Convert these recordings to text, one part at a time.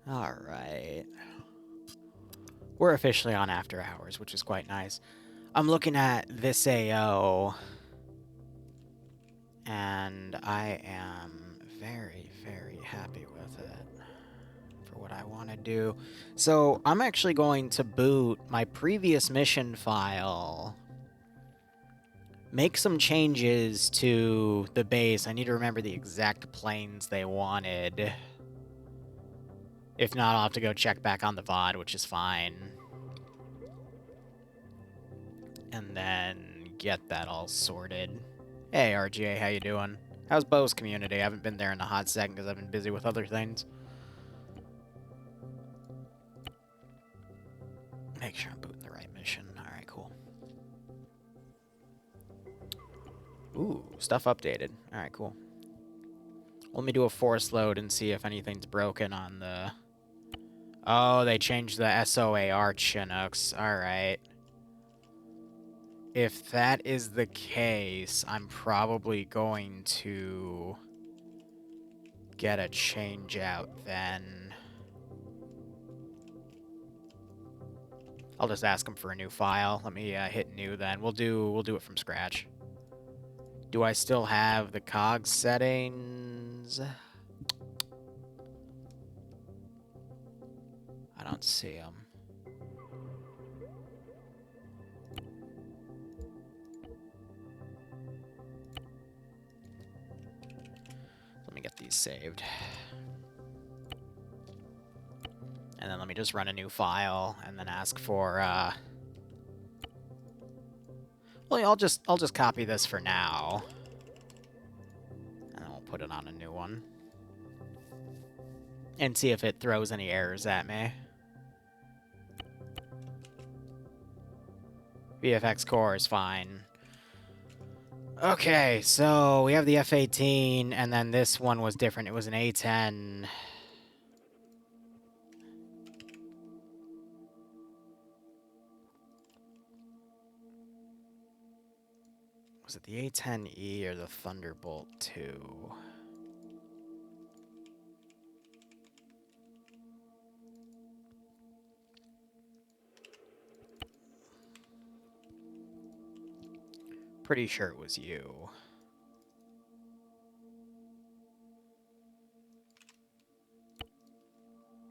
Alright. We're officially on after hours, which is quite nice. I'm looking at this AO, and I am very, very happy with it for what I want to do. So I'm actually going to boot my previous mission file, make some changes to the base. I need to remember the exact planes they wanted. If not, I'll have to go check back on the VOD, which is fine. And then get that all sorted. Hey, RGA, how you doing? How's Bo's community? I haven't been there in a hot second because I've been busy with other things. Make sure I'm booting the right mission. Alright, cool. Ooh, stuff updated. Alright, cool. Let me do a force load and see if anything's broken on the... Oh, they changed the SOAR Chinooks. Alright. If that is the case, I'm probably going to get a change out then. I'll just ask him for a new file. Let me hit new then. We'll do it from scratch. Do I still have the cog settings? I don't see them. Let me get these saved. And then let me just run a new file and then ask for well, I'll just copy this for now. And then we'll put it on a new one. And see if it throws any errors at me. VFX core is fine. Okay, so we have the F-18, and then this one was different. It was an A-10. Was it the A-10E or the Thunderbolt 2? Pretty sure it was you.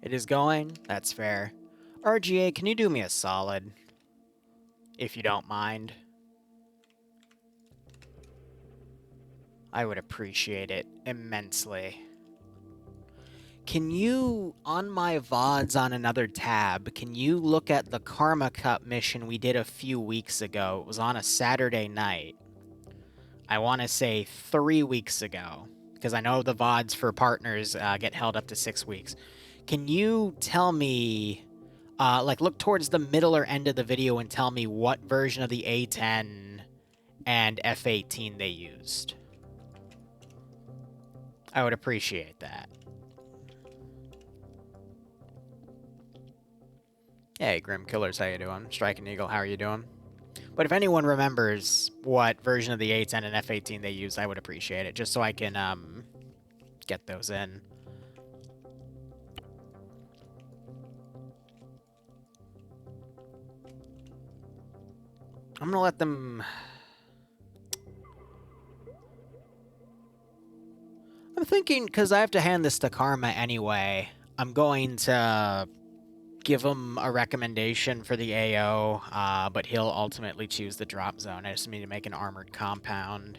It is going? That's fair. RGA, can you do me a solid? If you don't mind. I would appreciate it immensely. Can you, on my VODs on another tab, can you look at the Karmakut mission we did a few weeks ago? It was on a Saturday night. I want to say 3 weeks ago, because I know the VODs for partners get held up to 6 weeks. Can you tell me, like, look towards the middle or end of the video and tell me what version of the A10 and F-18 they used? I would appreciate that. Hey, Grim Killers, how you doing? Striking Eagle, how are you doing? But if anyone remembers what version of the A10 and F-18 they used, I would appreciate it, just so I can get those in. I'm gonna let them... I'm thinking, because I have to hand this to Karma anyway, I'm going to give him a recommendation for the AO, but he'll ultimately choose the drop zone. I just need to make an armored compound.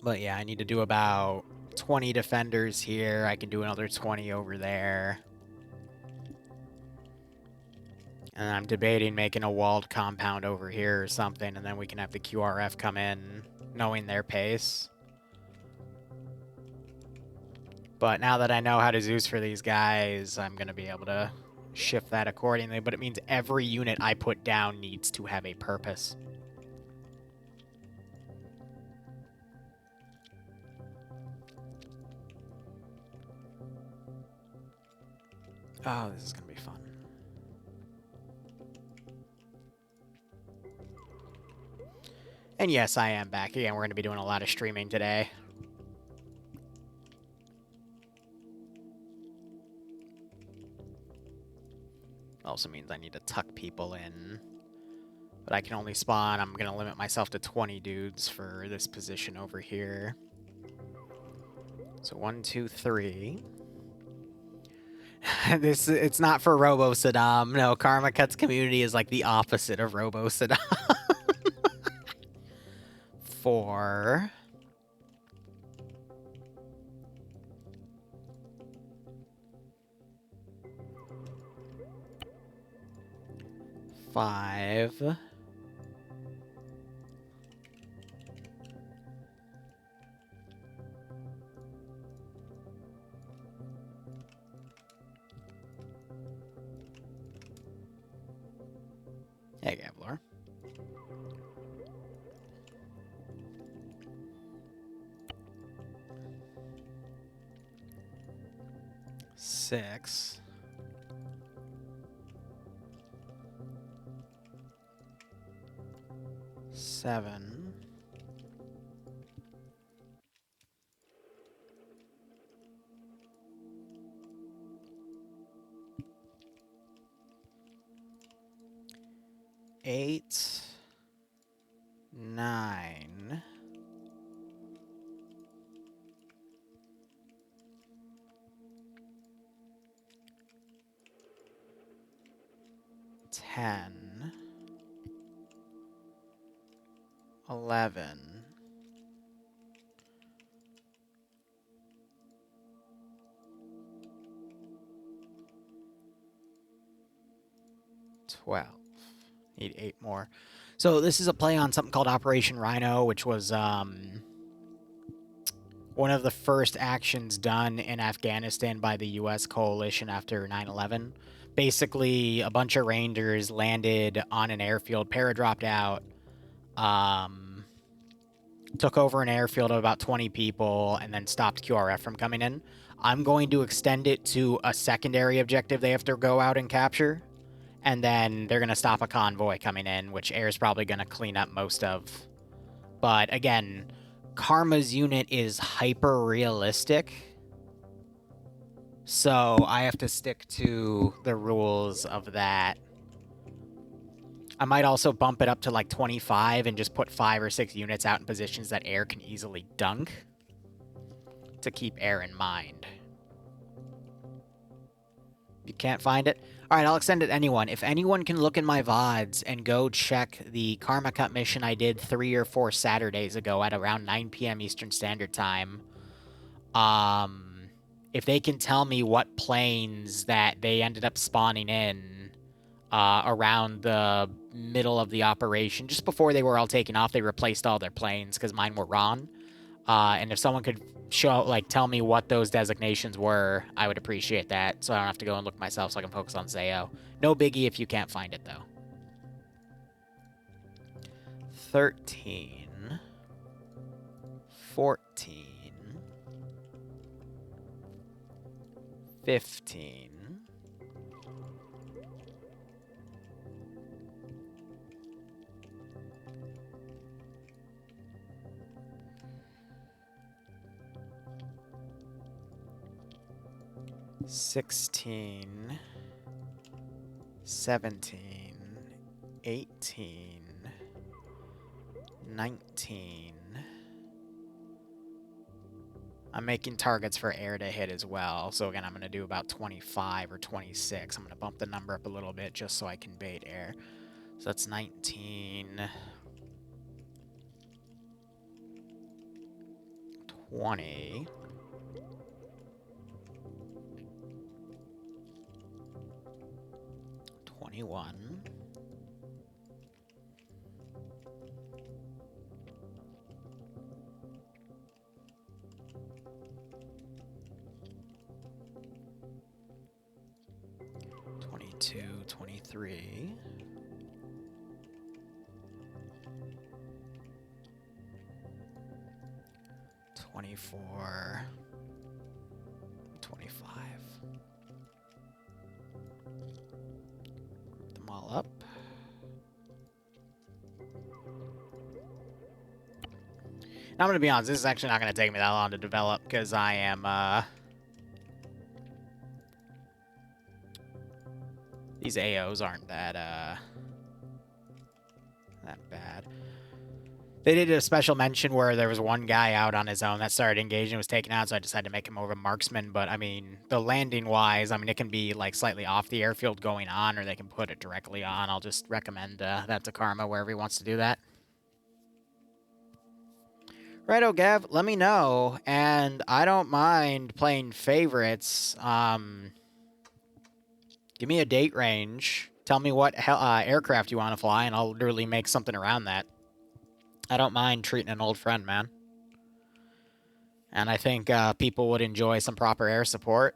But yeah, I need to do about 20 defenders here. I can do another 20 over there. And I'm debating making a walled compound over here or something, and then we can have the QRF come in, knowing their pace. But now that I know how to Zeus for these guys, I'm going to be able to shift that accordingly. But it means every unit I put down needs to have a purpose. Oh, this is going to be fun. And yes, I am back again. We're going to be doing a lot of streaming today. Also means I need to tuck people in. But I can only spawn, I'm gonna limit myself to 20 dudes for this position over here. So 1, 2, 3. It's not for Robo Saddam. No, Karmakut's community is like the opposite of Robo Saddam. 4. 5. 6. 7. 8. 9. 10. 11. 12. Need 8 more. So this is a play on something called Operation Rhino, which was one of the first actions done in Afghanistan by the U.S. coalition after 9/11. Basically, a bunch of Rangers landed on an airfield, paradropped out, took over an airfield of about 20 people, and then stopped QRF from coming in. I'm going to extend it to a secondary objective they have to go out and capture, and then they're going to stop a convoy coming in, which Air's probably going to clean up most of. But again, Karma's unit is hyper-realistic, so I have to stick to the rules of that. I might also bump it up to like 25 and just put 5 or 6 units out in positions that Air can easily dunk to keep Air in mind. You can't find it? Alright, I'll extend it to anyone. If anyone can look in my VODs and go check the Karmakut mission I did 3 or 4 Saturdays ago at around 9 p.m. Eastern Standard Time, if they can tell me what planes that they ended up spawning in around the middle of the operation, just before they were all taken off, they replaced all their planes because mine were RON. And if someone could tell me what those designations were, I would appreciate that, so I don't have to go and look myself, so I can focus on Zayo. No biggie if you can't find it, though. 13. 14. 15. 16, 17, 18, 19. I'm making targets for Air to hit as well. So again, I'm going to do about 25 or 26. I'm going to bump the number up a little bit just so I can bait Air. So that's 19, 20. 21. 22, 23. 24. 25. Group them all up. Now, I'm going to be honest, this is actually not going to take me that long to develop because I am, These AOs aren't that bad. They did a special mention where there was one guy out on his own that started engaging and was taken out, so I decided to make him more of a marksman. But, I mean, the landing-wise, I mean, it can be, like, slightly off the airfield going on, or they can put it directly on. I'll just recommend that to Karma wherever he wants to do that. Righto, Gav, let me know, and I don't mind playing favorites. Give me a date range. Tell me what aircraft you want to fly, and I'll literally make something around that. I don't mind treating an old friend, man. And I think people would enjoy some proper air support.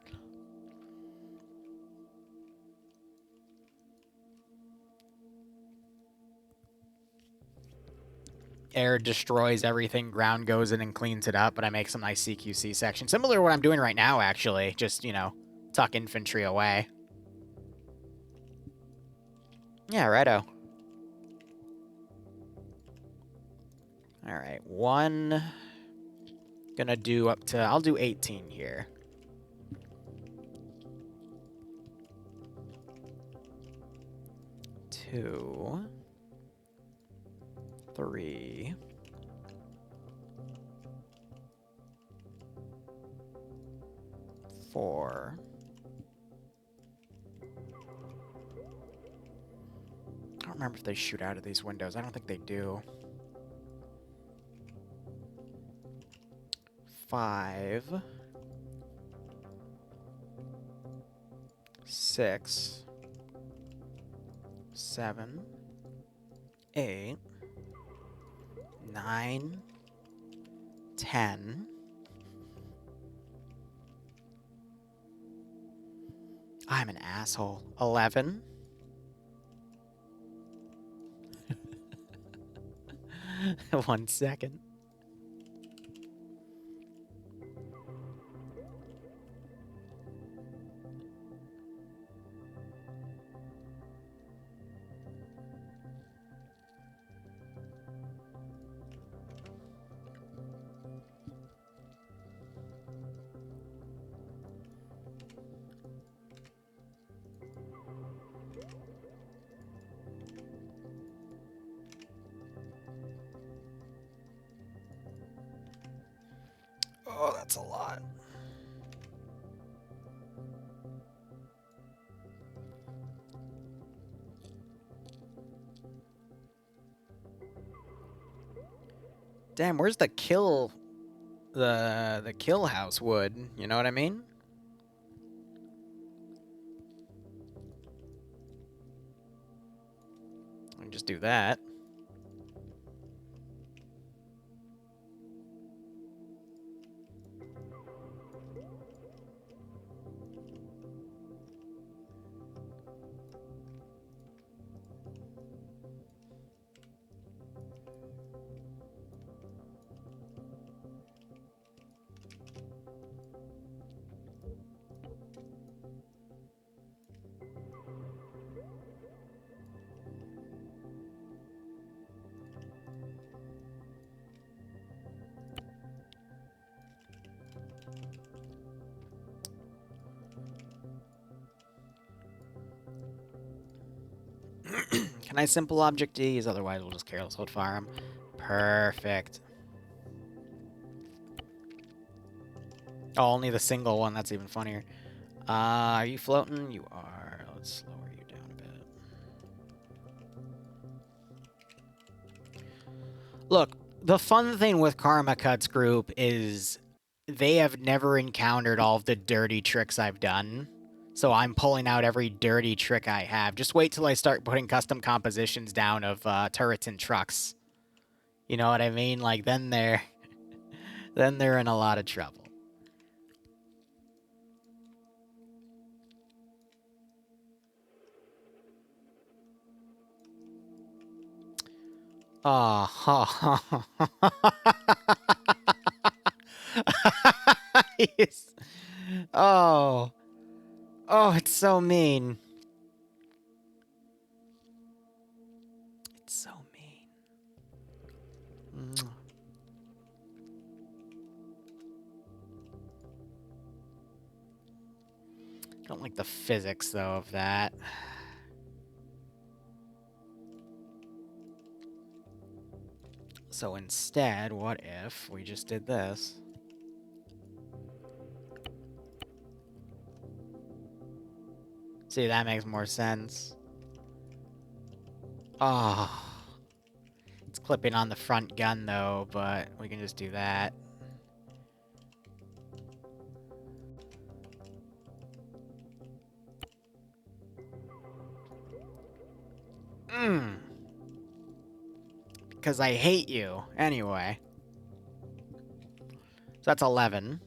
Air destroys everything, ground goes in and cleans it up, but I make some nice CQC section. Similar to what I'm doing right now, actually. Just, you know, tuck infantry away. Yeah, righto. Alright, one... Gonna do up to... I'll do 18 here. 2... 3... 4... I don't remember if they shoot out of these windows. I don't think they do. 5... 6... 7... 8... 9... 10... I'm an asshole. 11... 1 second. Oh, that's a lot. Damn, where's the kill... the kill house wood? You know what I mean? I can just do that. Can I simple object these? Otherwise, we'll just careless hold fire them. Perfect. Oh, only the single one. That's even funnier. Are you floating? You are. Let's lower you down a bit. Look, the fun thing with Karmakut's group is they have never encountered all of the dirty tricks I've done. So I'm pulling out every dirty trick I have. Just wait till I start putting custom compositions down of turrets and trucks. You know what I mean? Like, then they're in a lot of trouble. Oh, ha, Yes. Oh. Oh, it's so mean. It's so mean. I don't like the physics, though, of that. So instead, what if we just did this? See, that makes more sense. Oh. It's clipping on the front gun, though, but we can just do that. Because I hate you. Anyway. So that's 11.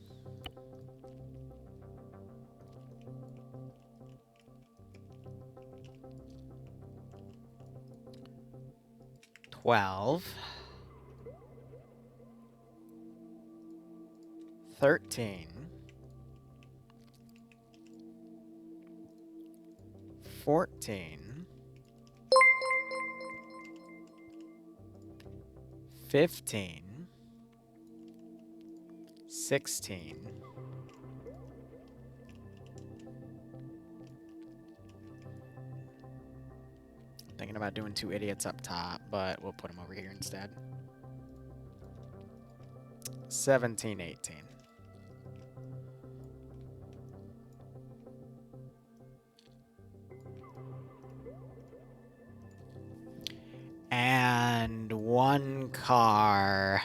$12. 13. 14. 15. 16. Thinking about doing 2 idiots up top, but we'll put them over here instead. 17, 18. And 1 car.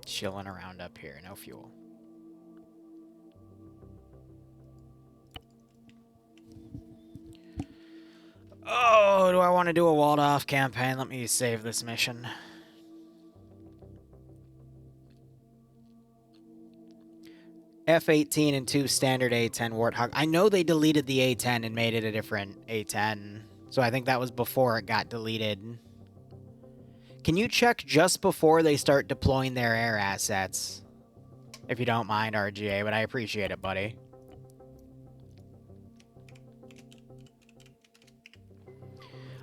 Chilling around up here, no fuel. Oh, do I want to do a walled-off campaign? Let me save this mission. F-18 and 2 standard A-10 Warthog. I know they deleted the A-10 and made it a different A-10, so I think that was before it got deleted. Can you check just before they start deploying their air assets? If you don't mind, RGA, but I appreciate it, buddy.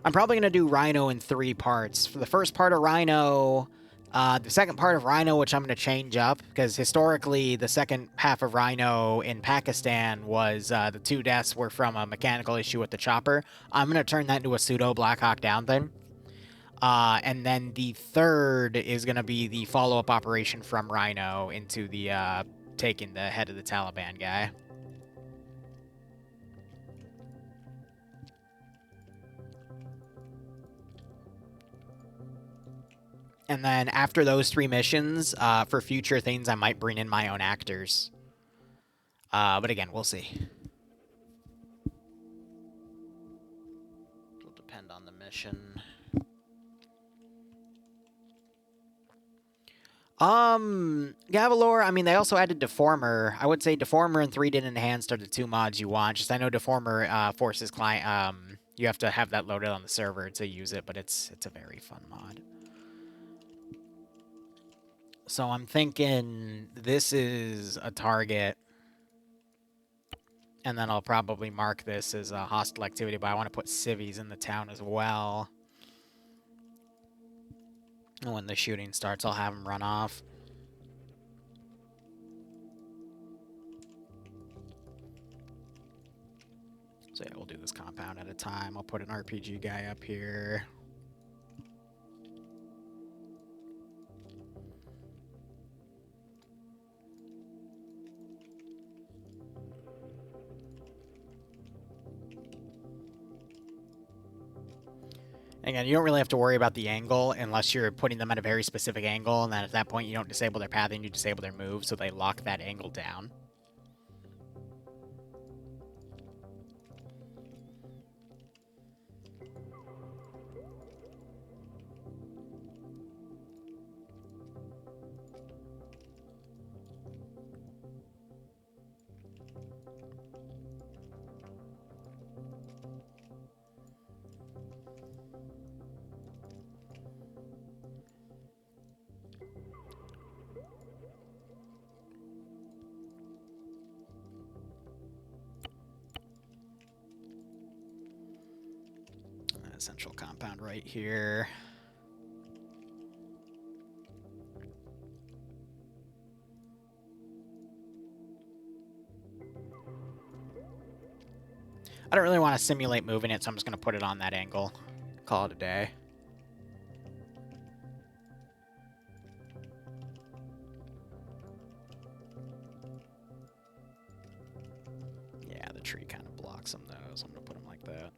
I'm probably going to do Rhino in 3 parts. For the first part of Rhino, the second part of Rhino, which I'm going to change up, because historically the second half of Rhino in Pakistan was the 2 deaths were from a mechanical issue with the chopper. I'm going to turn that into a pseudo Black Hawk Down thing. And then the third is going to be the follow-up operation from Rhino into the taking the head of the Taliban guy. And then after those 3 missions, for future things, I might bring in my own actors. But again, we'll see. It'll depend on the mission. Gavalor, I mean, they also added Deformer. I would say Deformer and 3 and Enhanced are the 2 mods you want. Just I know Deformer forces client, you have to have that loaded on the server to use it, but it's a very fun mod. So I'm thinking this is a target. And then I'll probably mark this as a hostile activity, but I want to put civvies in the town as well. And when the shooting starts, I'll have them run off. So yeah, we'll do this compound at a time. I'll put an RPG guy up here. Again, you don't really have to worry about the angle unless you're putting them at a very specific angle, and then at that point you don't disable their pathing, you disable their move, so they lock that angle down. Central compound right here. I don't really want to simulate moving it, so I'm just going to put it on that angle. Call it a day. Yeah, the tree kind of blocks them, though, so I'm going to put them like that.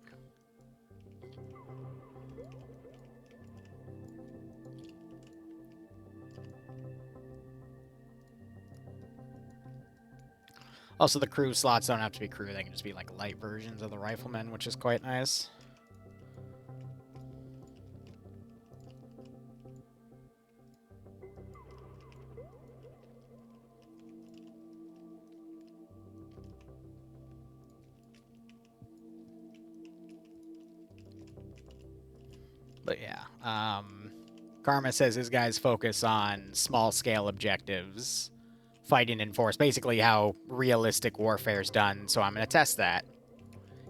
Also, the crew slots don't have to be crew. They can just be, like, light versions of the riflemen, which is quite nice. But yeah, Karma says his guys focus on small-scale objectives, fighting in force, basically how realistic warfare is done, so I'm going to test that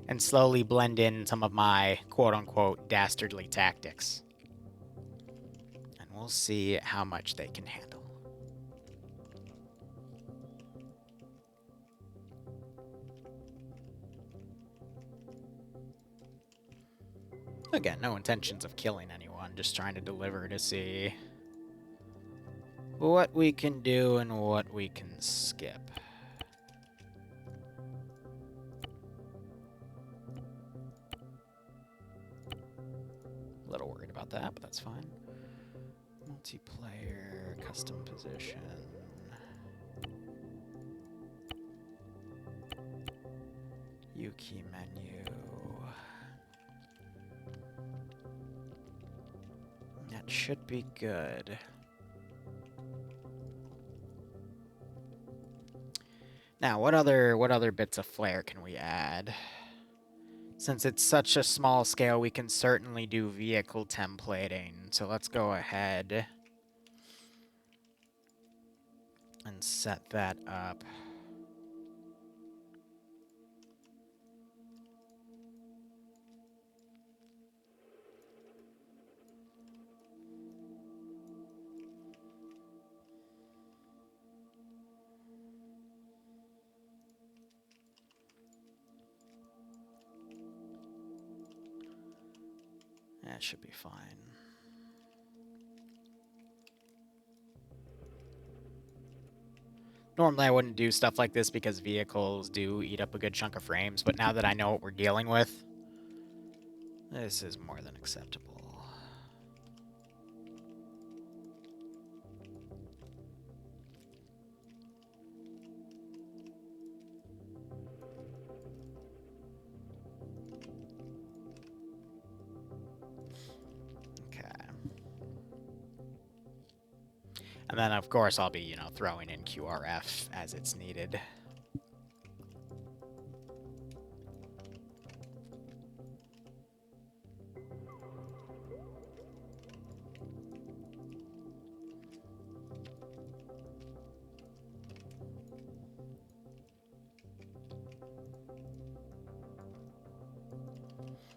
and slowly blend in some of my quote-unquote dastardly tactics. And we'll see how much they can handle. Again, no intentions of killing anyone, just trying to deliver to see what we can do and what we can skip. A little worried about that, but that's fine. Multiplayer, custom position. Yuki menu. That should be good. Now, what other bits of flair can we add? Since it's such a small scale, we can certainly do vehicle templating. So let's go ahead and set that up. That should be fine. Normally I wouldn't do stuff like this because vehicles do eat up a good chunk of frames, but now that I know what we're dealing with, this is more than acceptable. And then, of course, I'll be, throwing in QRF as it's needed.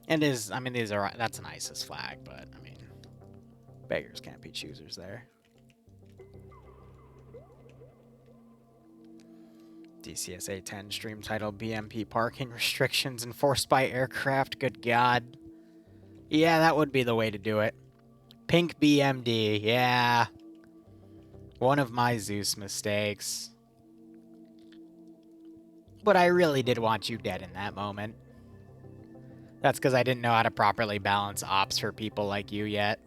And that's an ISIS flag, but, beggars can't be choosers there. DCSA 10 stream title BMP parking restrictions enforced by aircraft. Good God. Yeah, that would be the way to do it. Pink BMD. Yeah. One of my Zeus mistakes. But I really did want you dead in that moment. That's because I didn't know how to properly balance ops for people like you yet.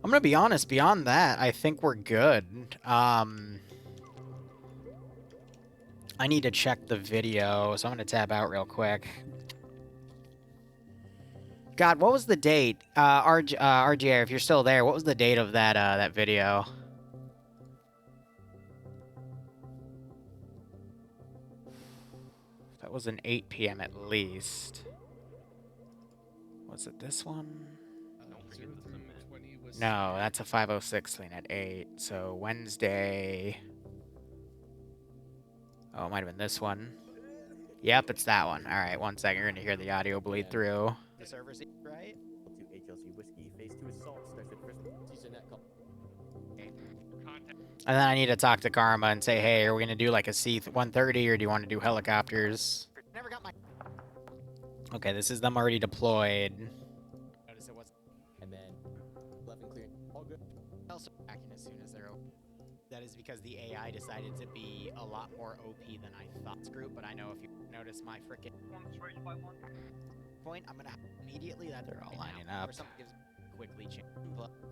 I'm gonna be honest, beyond that, I think we're good. I need to check the video, so I'm gonna tab out real quick. God, what was the date? RGR, if you're still there, what was the date of that video? That was an 8 p.m. at least. Was it this one? No, that's a 506 thing at 8. So Wednesday. Oh, it might have been this one. Yep, it's that one. All right, 1 second. You're going to hear the audio bleed through. The server's right? To HLC Whiskey, phase 2 assault starts at first. And then I need to talk to Karma and say, hey, are we going to do like a C-130 or do you want to do helicopters? Never got my... Okay, this is them already deployed. Notice it was... And then left and clear. All good. Also backing as soon as they're open. That is because the AI decided to be a lot more OP than I thought. Group, but I know if you notice my frickin' point, I'm gonna have immediately that they're all lining up. Or something gives quickly change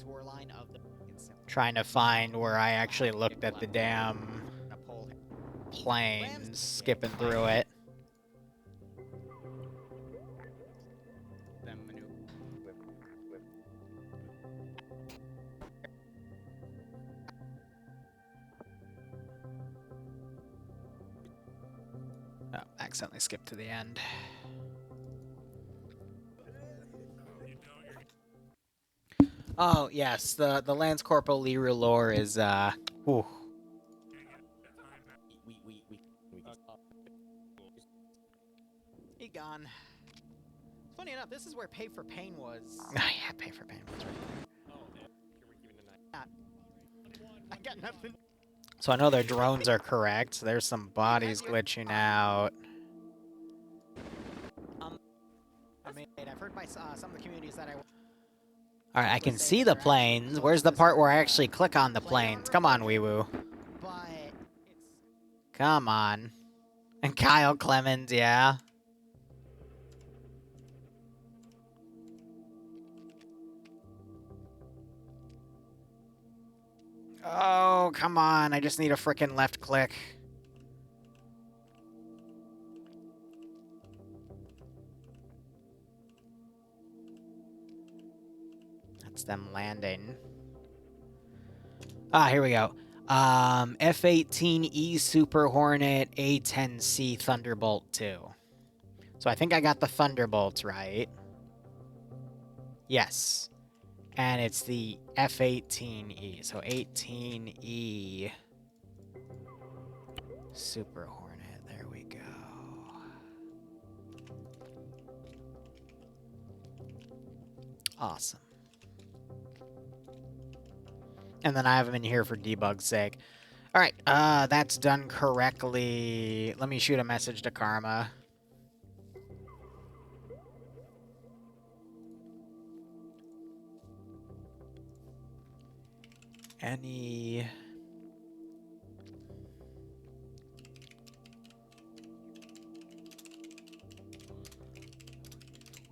tour line of the trying to find where I actually looked at the damn planes, skipping through it. Oh, accidentally skipped to the end. Oh, yes, the Lance Corporal Liru lore is, whew. He gone. Funny enough, this is where Pay for Pain was. Oh, yeah, Pay for Pain was right there. Oh, here we're keeping the night. I got nothing. So I know their drones are correct. There's some bodies glitching out. I've heard by some of the communities that I... Alright, I can see the planes. Where's the part where I actually click on the planes? Come on, Weewoo. Come on. And Kyle Clemens, yeah. Oh, come on. I just need a frickin' left click. That's them landing. Ah, here we go. F-18E Super Hornet A-10C Thunderbolt 2. So I think I got the Thunderbolts right. Yes. And it's the F-18E. So 18E Super Hornet. There we go. Awesome. And then I have them in here for debug's sake. All right, that's done correctly. Let me shoot a message to Karma. Any...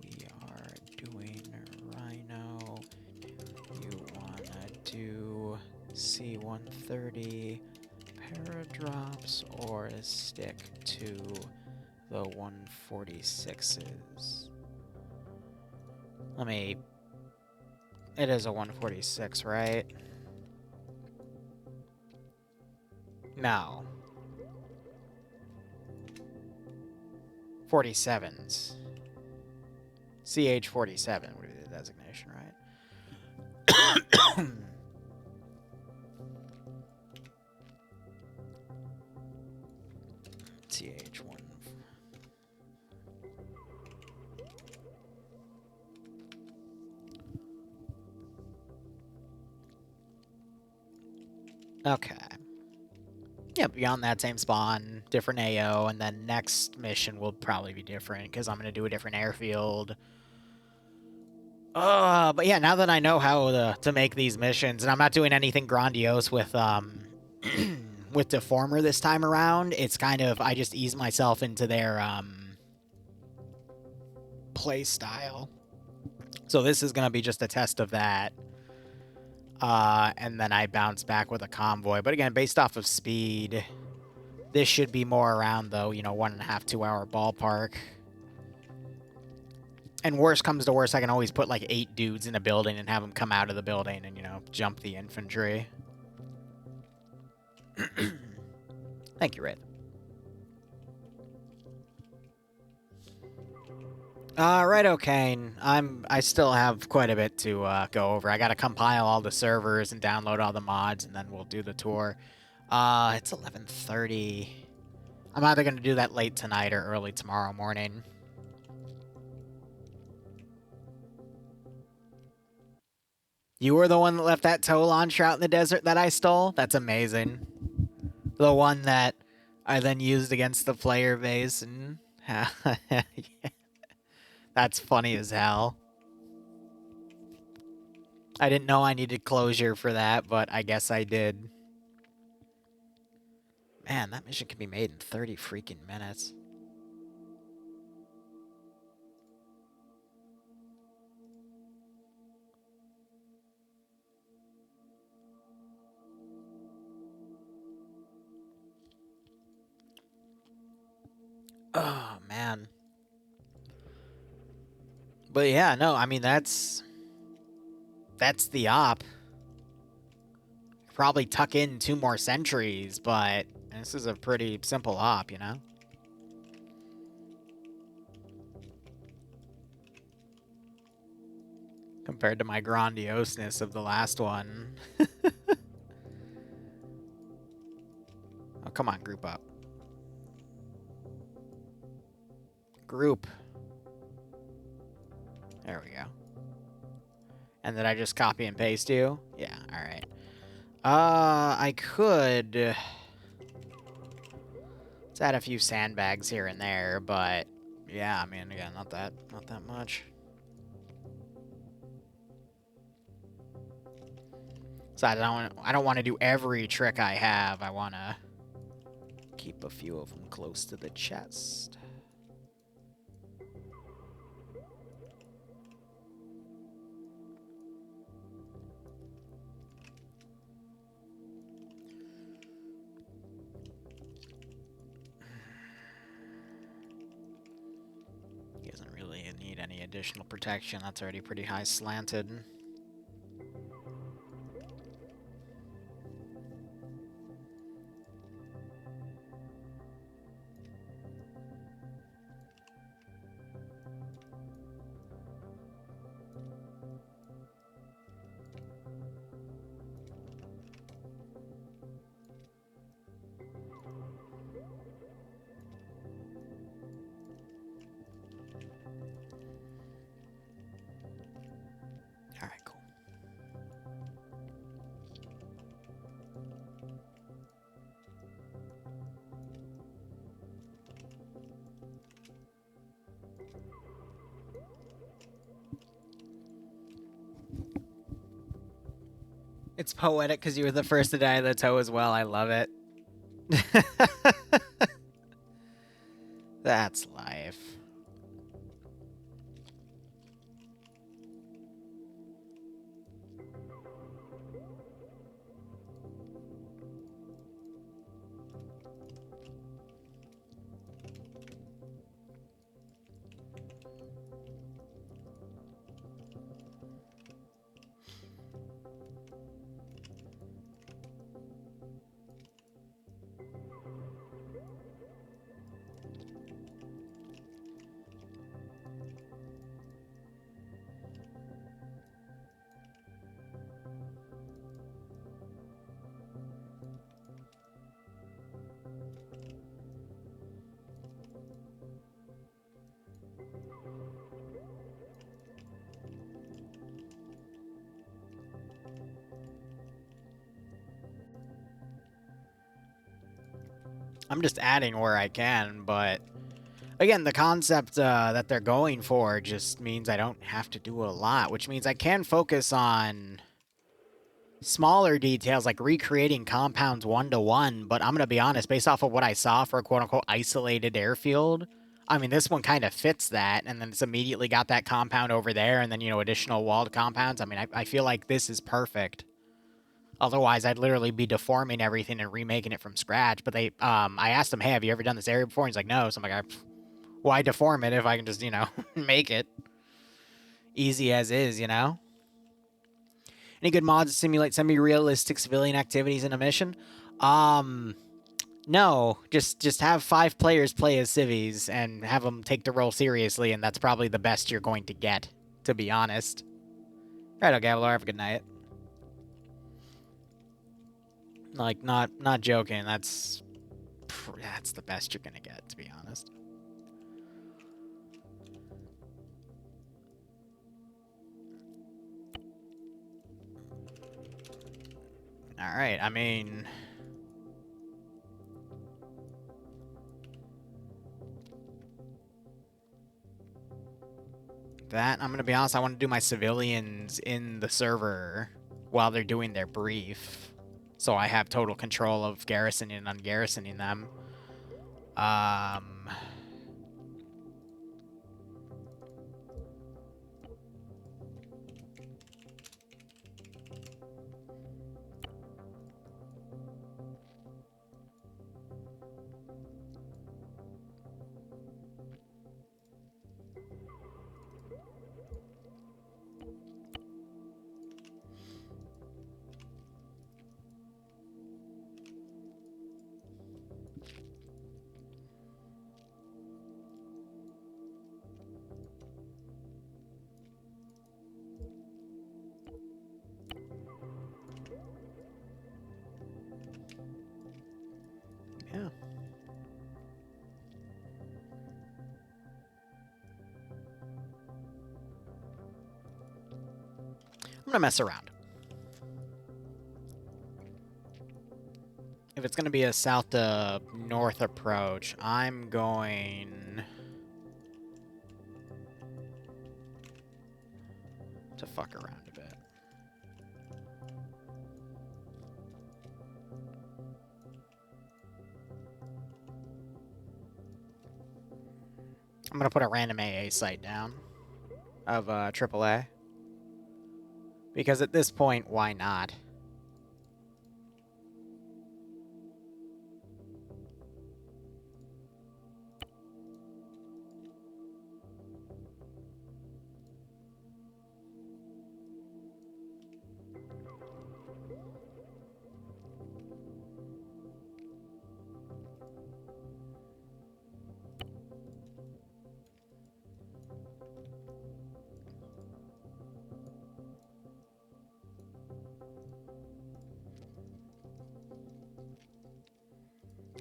We are doing Rhino. You wanna do C-130 paradrops or stick to the 146s? Let me... It is a 146, right? No. 47s. CH-47 would be the designation, right? CH1. Okay. Yeah, beyond that same spawn, different AO, and then next mission will probably be different because I'm going to do a different airfield. But yeah, now that I know how to make these missions, and I'm not doing anything grandiose with with Deformer this time around, it's kind of, I just ease myself into their play style. So this is going to be just a test of that. And then I bounce back with a convoy. But again, based off of speed, this should be more around, though, you know, 1.5, 2 hour ballpark. And worst comes to worst, I can always put like 8 dudes in a building and have them come out of the building and, you know, jump the infantry. Thank you, Red. Right, okay. I still have quite a bit to go over. I gotta compile all the servers and download all the mods, and then we'll do the tour. It's 11:30. I'm either gonna do that late tonight or early tomorrow morning. You were the one that left that tow launcher out in the desert that I stole? That's amazing. The one that I then used against the player base, and that's funny as hell. I didn't know I needed closure for that, but I guess I did. Man, that mission can be made in 30 freaking minutes. Oh, man. But yeah, no, I mean, that's the op. Probably tuck in 2 more sentries, but this is a pretty simple op, you know? Compared to my grandioseness of the last one. Oh, come on, group up. Group. There we go. And did I just copy and paste you? Yeah, alright. I could... Let's add a few sandbags here and there, but... Yeah, I mean, again, not that much. So I don't want to do every trick I have. I want to keep a few of them close to the chest. He doesn't really need any additional protection. That's already pretty high slanted. Alright, cool. It's poetic because you were the first to die of the toe as well. I love it. That's life. I'm just adding where I can, but again, the concept that they're going for just means I don't have to do a lot, which means I can focus on smaller details like recreating compounds one-to-one, but I'm going to be honest, based off of what I saw for a quote-unquote isolated airfield, I mean, this one kind of fits that, and then it's immediately got that compound over there, and then, you know, additional walled compounds. I mean, I feel like this is perfect. Otherwise, I'd literally be deforming everything and remaking it from scratch. But they, I asked him, hey, have you ever done this area before? And he's like, no. So I'm like, why deform it if I can just, you know, make it easy as is, you know? Any good mods to simulate semi-realistic civilian activities in a mission? No. Just have 5 players play as civvies and have them take the role seriously, and that's probably the best you're going to get, to be honest. Right, okay, well, have a good night. Like, not joking. That's the best you're gonna get, to be honest. Alright, I mean... That, I'm gonna be honest, I want to do my civilians in the server while they're doing their brief. So I have total control of garrisoning and ungarrisoning them. Yeah. I'm gonna mess around. If it's gonna be a south to north approach, I'm going to fuck around a bit. I'm gonna put a random AA site down of AAA. Because at this point, why not?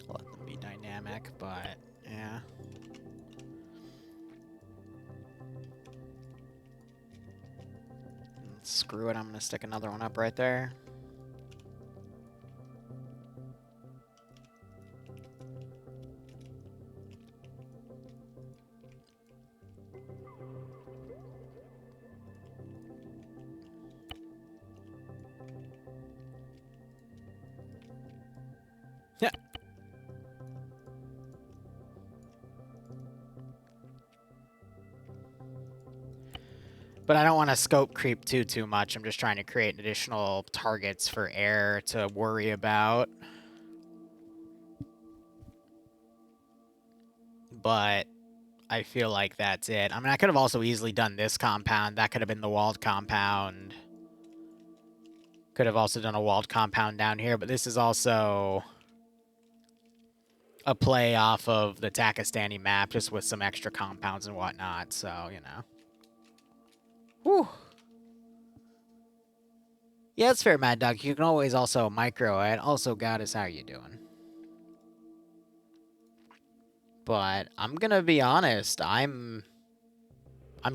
Let them be dynamic, but yeah. Screw it, I'm gonna stick another one up right there. Yeah. But I don't want to scope creep too much. I'm just trying to create additional targets for air to worry about. But I feel like that's it. I mean, I could have also easily done this compound. That could have been the walled compound. Could have also done a walled compound down here, but this is also a play off of the Takistani map, just with some extra compounds and whatnot, so, you know. Whew. Yeah, it's fair, Mad Dog. You can always also micro it. Also, Goddess, how you doing? But I'm gonna be honest, I'm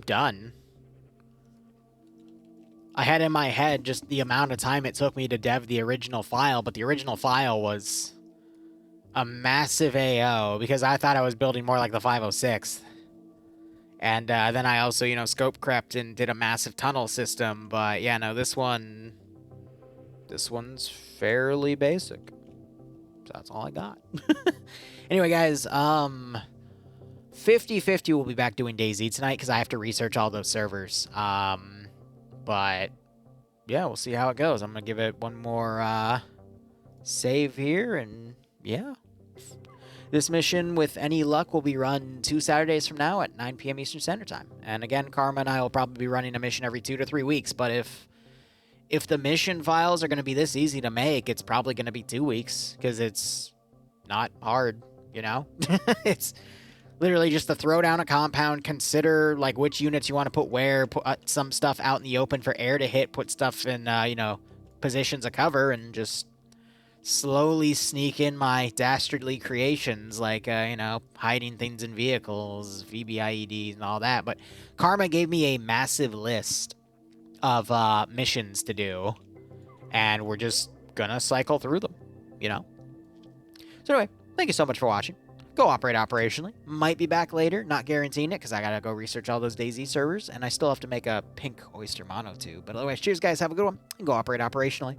done. I had in my head just the amount of time it took me to dev the original file, but the original file was a massive AO because I thought I was building more like the 506. And then I also, you know, scope crept and did a massive tunnel system, but yeah, no, this one's fairly basic. So that's all I got. Anyway, guys, 50/50 will be back doing DayZ tonight because I have to research all those servers. But yeah, we'll see how it goes. I'm gonna give it one more save here, and yeah. This mission, with any luck, will be run 2 Saturdays from now at 9 p.m. Eastern Standard Time. And again, Karma and I will probably be running a mission every 2 to 3 weeks, but if the mission files are going to be this easy to make, it's probably going to be 2 weeks, because it's not hard, you know? It's literally just to throw down a compound, consider, like, which units you want to put where, put some stuff out in the open for air to hit, put stuff in, you know, positions of cover, and just slowly sneak in my dastardly creations, like, you know, hiding things in vehicles, VBIEDs, and all that. But Karma gave me a massive list of missions to do, and we're just gonna cycle through them, you know? So anyway, thank you so much for watching. Go operate operationally. Might be back later, not guaranteeing it, because I gotta go research all those DayZ servers, and I still have to make a pink oyster monotube. But otherwise, cheers guys, have a good one, and go operate operationally.